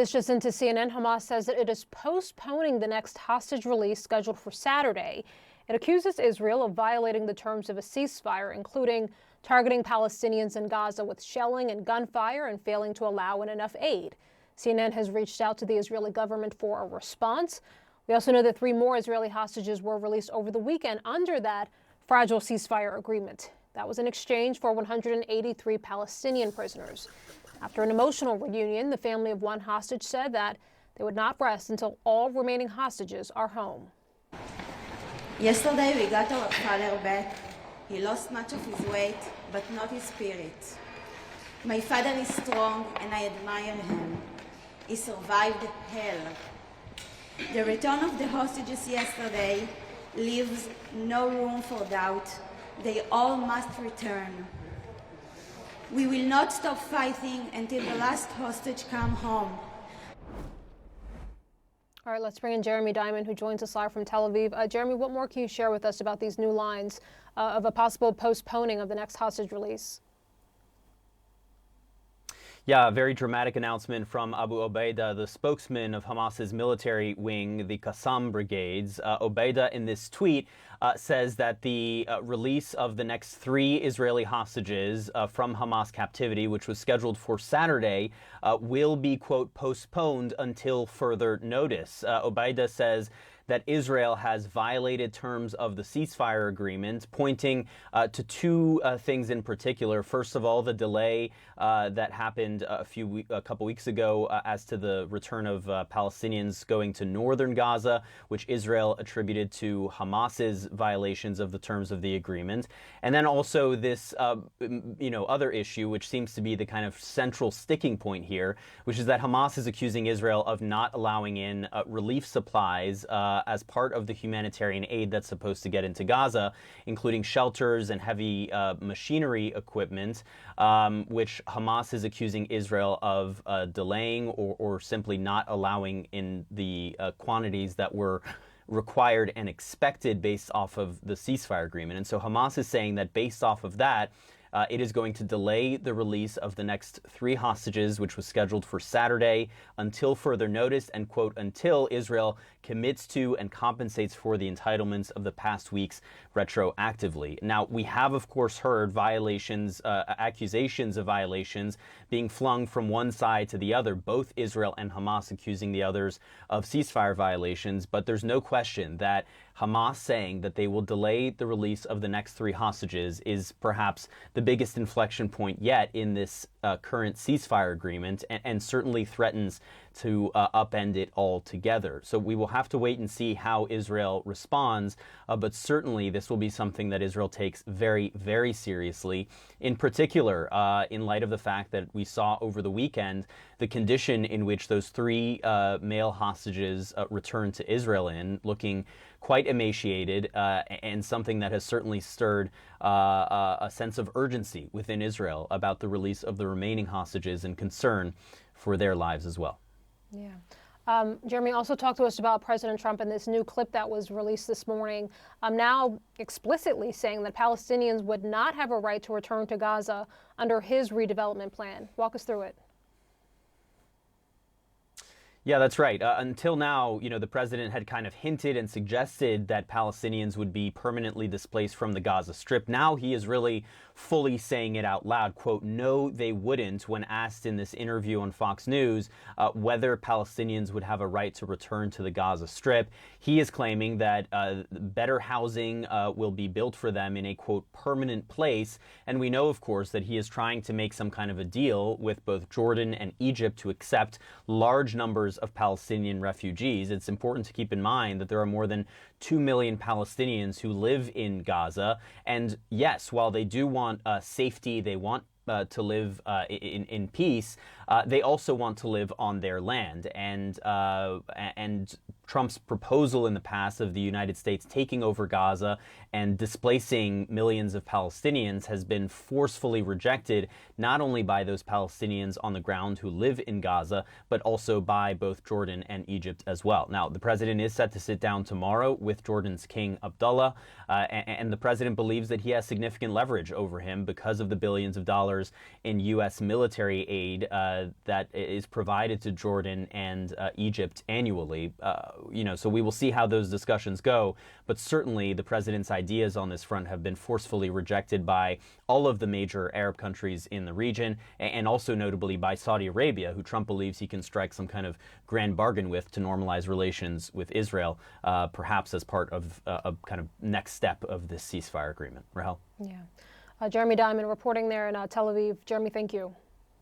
This just into CNN. Hamas says that it is postponing the next hostage release scheduled for Saturday. It accuses Israel of violating the terms of a ceasefire, including targeting Palestinians in Gaza with shelling and gunfire and failing to allow in enough aid. CNN has reached out to the Israeli government for a response. We also know that 3 more Israeli hostages were released over the weekend under that fragile ceasefire agreement. That was in exchange for 183 Palestinian prisoners. After an emotional reunion, the family of one hostage said that they would not rest until all remaining hostages are home. Yesterday we got our father back. He lost much of his weight, but not his spirit. My father is strong and I admire him. He survived hell. The return of the hostages yesterday leaves no room for doubt. They all must return. We will not stop fighting until the last hostage come home. All right, let's bring in Jeremy Diamond, who joins us live from Tel Aviv. Jeremy, what more can you share with us about these new lines of a possible postponing of the next hostage release? Yeah, a very dramatic announcement from Abu Obaida, the spokesman of Hamas's military wing, the Qassam brigades. Obaida, in this tweet, says that the release of the next 3 Israeli hostages from Hamas captivity, which was scheduled for Saturday, will be, quote, postponed until further notice. Obaida says that Israel has violated terms of the ceasefire agreement, pointing to 2 things in particular. First of all, the delay that happened a couple weeks ago as to the return of Palestinians going to northern Gaza, which Israel attributed to Hamas's violations of the terms of the agreement. And then also this, other issue, which seems to be the kind of central sticking point here, which is that Hamas is accusing Israel of not allowing in relief supplies as part of the humanitarian aid that's supposed to get into Gaza, including shelters and heavy machinery equipment, which Hamas is accusing Israel of delaying or simply not allowing in the quantities that were required and expected based off of the ceasefire agreement. And so Hamas is saying that based off of that, it is going to delay the release of the next 3 hostages, which was scheduled for Saturday, until further notice and, quote, until Israel commits to and compensates for the entitlements of the past weeks retroactively. Now, we have, of course, heard accusations of violations being flung from one side to the other, both Israel and Hamas accusing the others of ceasefire violations. But there's no question that Hamas saying that they will delay the release of the next 3 hostages is perhaps the biggest inflection point yet in this current ceasefire agreement, and certainly threatens to upend it altogether. So we will have to wait and see how Israel responds, but certainly this will be something that Israel takes very, very seriously, in particular in light of the fact that we saw over the weekend the condition in which those 3 male hostages returned to Israel in, looking quite emaciated, and something that has certainly stirred a sense of urgency within Israel about the release of the remaining hostages and concern for their lives as well. Yeah. Jeremy, also talk to us about President Trump and this new clip that was released this morning, now explicitly saying that Palestinians would not have a right to return to Gaza under his redevelopment plan. Walk us through it. Yeah, that's right. Until now, the president had kind of hinted and suggested that Palestinians would be permanently displaced from the Gaza Strip. Now he is really fully saying it out loud, quote, no, they wouldn't, when asked in this interview on Fox News whether Palestinians would have a right to return to the Gaza Strip. He is claiming that better housing will be built for them in a, quote, permanent place. And we know, of course, that he is trying to make some kind of a deal with both Jordan and Egypt to accept large numbers of Palestinian refugees. It's important to keep in mind that there are more than 2 million Palestinians who live in Gaza. And yes, while they do want safety, they want to live in peace, they also want to live on their land. And Trump's proposal in the past of the United States taking over Gaza and displacing millions of Palestinians has been forcefully rejected, not only by those Palestinians on the ground who live in Gaza, but also by both Jordan and Egypt as well. Now, the president is set to sit down tomorrow with Jordan's King Abdullah, and the president believes that he has significant leverage over him because of the billions of dollars in U.S. military aid that is provided to Jordan and Egypt annually. So we will see how those discussions go. But certainly the president's ideas on this front have been forcefully rejected by all of the major Arab countries in the region, and also notably by Saudi Arabia, who Trump believes he can strike some kind of grand bargain with to normalize relations with Israel, perhaps as part of a kind of next step of this ceasefire agreement. Rahel? Yeah. Jeremy Diamond reporting there in Tel Aviv. Jeremy, thank you.